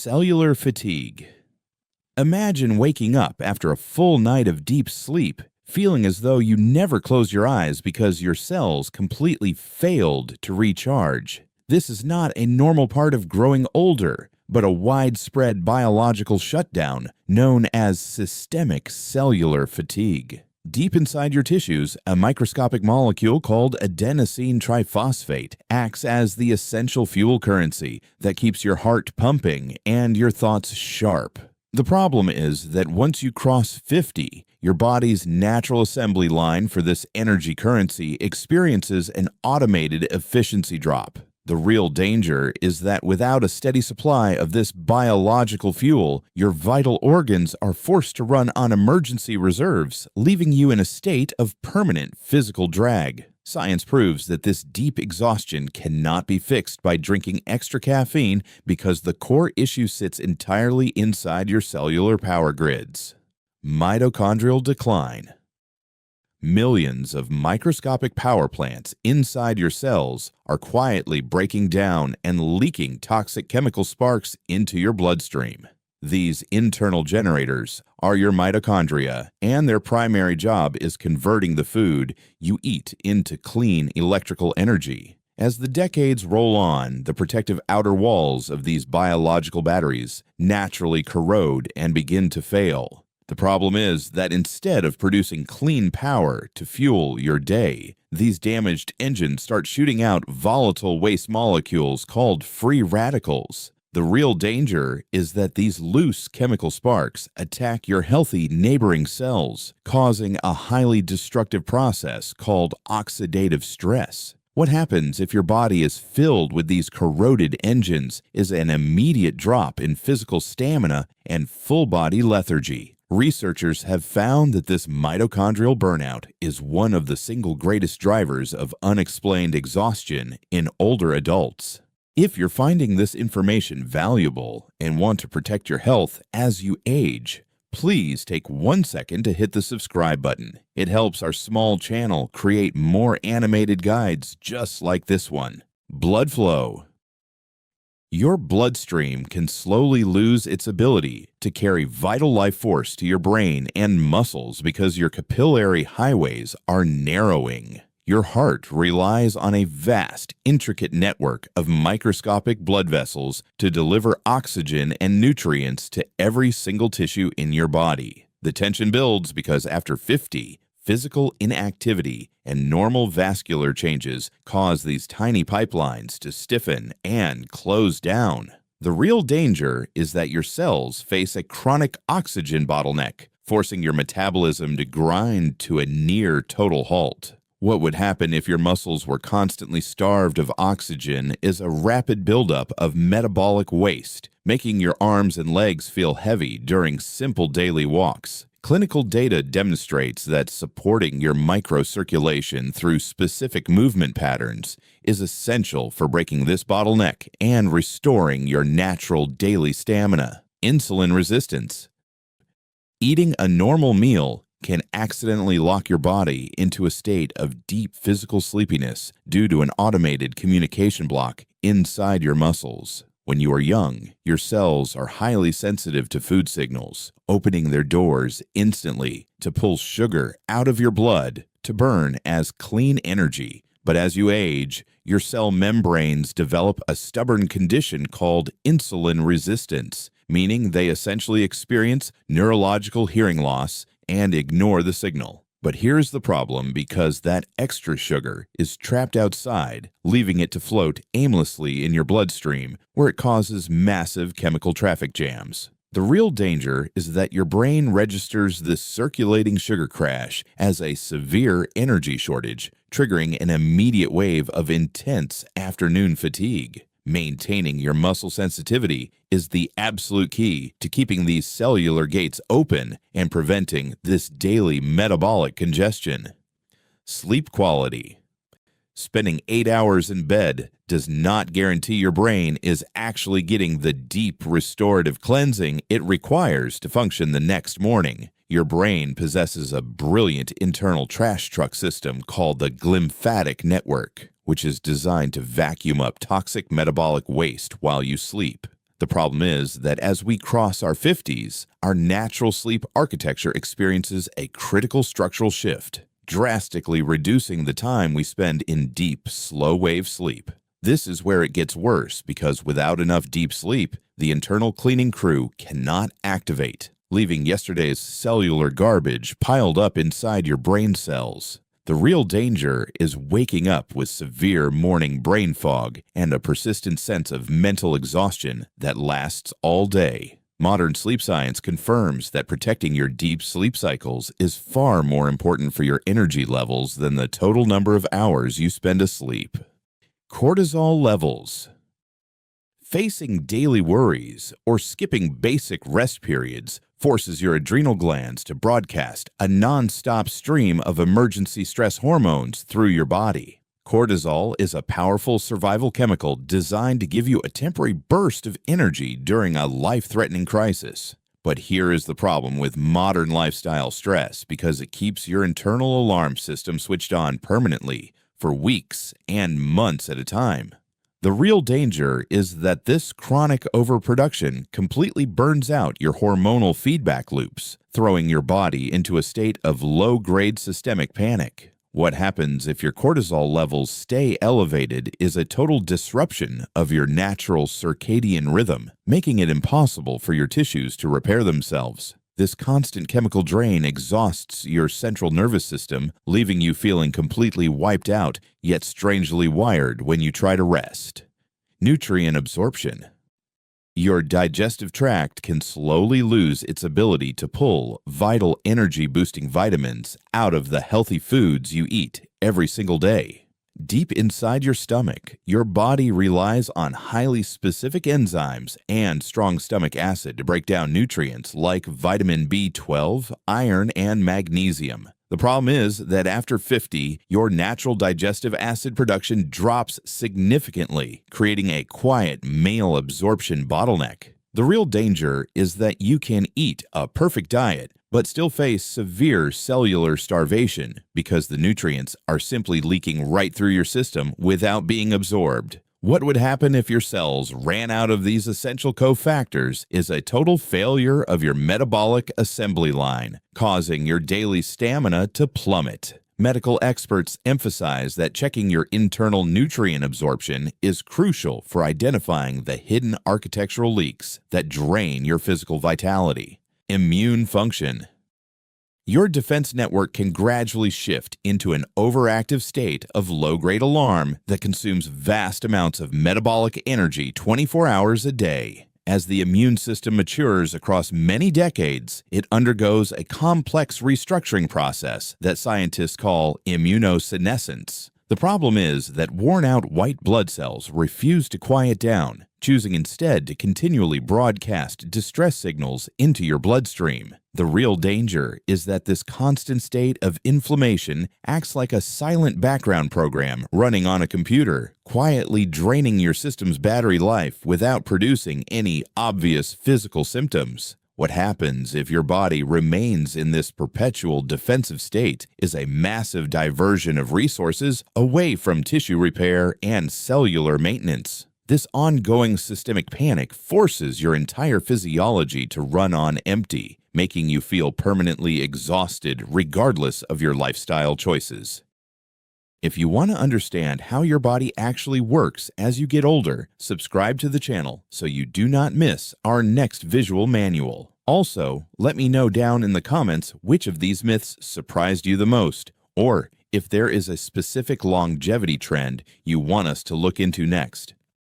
Cellular fatigue. Imagine waking up after a full night of deep sleep, feeling as though you never closed your eyes because your cells completely failed to recharge. This is not a normal part of growing older, but a widespread biological shutdown known as systemic cellular fatigue. Deep inside your tissues, a microscopic molecule called adenosine triphosphate acts as the essential fuel currency that keeps your heart pumping and your thoughts sharp. The problem is that once you cross 50, your body's natural assembly line for this energy currency experiences an automated efficiency drop. The real danger is that without a steady supply of this biological fuel, your vital organs are forced to run on emergency reserves, leaving you in a state of permanent physical drag. Science proves that this deep exhaustion cannot be fixed by drinking extra caffeine because the core issue sits entirely inside your cellular power grids. Mitochondrial decline. Millions of microscopic power plants inside your cells are quietly breaking down and leaking toxic chemical sparks into your bloodstream. These internal generators are your mitochondria, and their primary job is converting the food you eat into clean electrical energy. As the decades roll on, the protective outer walls of these biological batteries naturally corrode and begin to fail. The problem is that instead of producing clean power to fuel your day, these damaged engines start shooting out volatile waste molecules called free radicals. The real danger is that these loose chemical sparks attack your healthy neighboring cells, causing a highly destructive process called oxidative stress. What happens if your body is filled with these corroded engines is an immediate drop in physical stamina and full-body lethargy. Researchers have found that this mitochondrial burnout is one of the single greatest drivers of unexplained exhaustion in older adults. If you're finding this information valuable and want to protect your health as you age, please take 1 second to hit the subscribe button. It helps our small channel create more animated guides just like this one. Blood flow. Your bloodstream can slowly lose its ability to carry vital life force to your brain and muscles because your capillary highways are narrowing. Your heart relies on a vast, intricate network of microscopic blood vessels to deliver oxygen and nutrients to every single tissue in your body. The tension builds because after 50, physical inactivity and normal vascular changes cause these tiny pipelines to stiffen and close down. The real danger is that your cells face a chronic oxygen bottleneck, forcing your metabolism to grind to a near total halt. What would happen if your muscles were constantly starved of oxygen is a rapid buildup of metabolic waste, making your arms and legs feel heavy during simple daily walks. Clinical data demonstrates that supporting your microcirculation through specific movement patterns is essential for breaking this bottleneck and restoring your natural daily stamina. Insulin resistance. Eating a normal meal can accidentally lock your body into a state of deep physical sleepiness due to an automated communication block inside your muscles. When you are young, your cells are highly sensitive to food signals, opening their doors instantly to pull sugar out of your blood to burn as clean energy. But as you age, your cell membranes develop a stubborn condition called insulin resistance, meaning they essentially experience neurological hearing loss and ignore the signal. But here's the problem, because that extra sugar is trapped outside, leaving it to float aimlessly in your bloodstream, where it causes massive chemical traffic jams. The real danger is that your brain registers this circulating sugar crash as a severe energy shortage, triggering an immediate wave of intense afternoon fatigue. Maintaining your muscle sensitivity is the absolute key to keeping these cellular gates open and preventing this daily metabolic congestion. Sleep quality. Spending 8 hours in bed does not guarantee your brain is actually getting the deep restorative cleansing it requires to function the next morning. Your brain possesses a brilliant internal trash truck system called the glymphatic network, which is designed to vacuum up toxic metabolic waste while you sleep. The problem is that as we cross our 50s, our natural sleep architecture experiences a critical structural shift, drastically reducing the time we spend in deep, slow-wave sleep. This is where it gets worse because without enough deep sleep, the internal cleaning crew cannot activate, leaving yesterday's cellular garbage piled up inside your brain cells. The real danger is waking up with severe morning brain fog and a persistent sense of mental exhaustion that lasts all day. Modern sleep science confirms that protecting your deep sleep cycles is far more important for your energy levels than the total number of hours you spend asleep. Cortisol levels. Facing daily worries or skipping basic rest periods forces your adrenal glands to broadcast a non-stop stream of emergency stress hormones through your body. Cortisol is a powerful survival chemical designed to give you a temporary burst of energy during a life-threatening crisis. But here is the problem with modern lifestyle stress because it keeps your internal alarm system switched on permanently for weeks and months at a time. The real danger is that this chronic overproduction completely burns out your hormonal feedback loops, throwing your body into a state of low-grade systemic panic. What happens if your cortisol levels stay elevated is a total disruption of your natural circadian rhythm, making it impossible for your tissues to repair themselves. This constant chemical drain exhausts your central nervous system, leaving you feeling completely wiped out, yet strangely wired when you try to rest. Nutrient absorption. Your digestive tract can slowly lose its ability to pull vital energy-boosting vitamins out of the healthy foods you eat every single day. Deep inside your stomach, your body relies on highly specific enzymes and strong stomach acid to break down nutrients like vitamin B12, iron, and magnesium. The problem is that after 50, your natural digestive acid production drops significantly, creating a quiet male absorption bottleneck. The real danger is that you can eat a perfect diet, but still face severe cellular starvation because the nutrients are simply leaking right through your system without being absorbed. What would happen if your cells ran out of these essential cofactors is a total failure of your metabolic assembly line, causing your daily stamina to plummet. Medical experts emphasize that checking your internal nutrient absorption is crucial for identifying the hidden architectural leaks that drain your physical vitality. Immune function. Your defense network can gradually shift into an overactive state of low-grade alarm that consumes vast amounts of metabolic energy 24 hours a day. As the immune system matures across many decades, it undergoes a complex restructuring process that scientists call immunosenescence. The problem is that worn-out white blood cells refuse to quiet down, choosing instead to continually broadcast distress signals into your bloodstream. The real danger is that this constant state of inflammation acts like a silent background program running on a computer, quietly draining your system's battery life without producing any obvious physical symptoms. What happens if your body remains in this perpetual defensive state is a massive diversion of resources away from tissue repair and cellular maintenance. This ongoing systemic panic forces your entire physiology to run on empty, making you feel permanently exhausted regardless of your lifestyle choices. If you want to understand how your body actually works as you get older, subscribe to the channel so you do not miss our next visual manual. Also, let me know down in the comments which of these myths surprised you the most, or if there is a specific longevity trend you want us to look into next.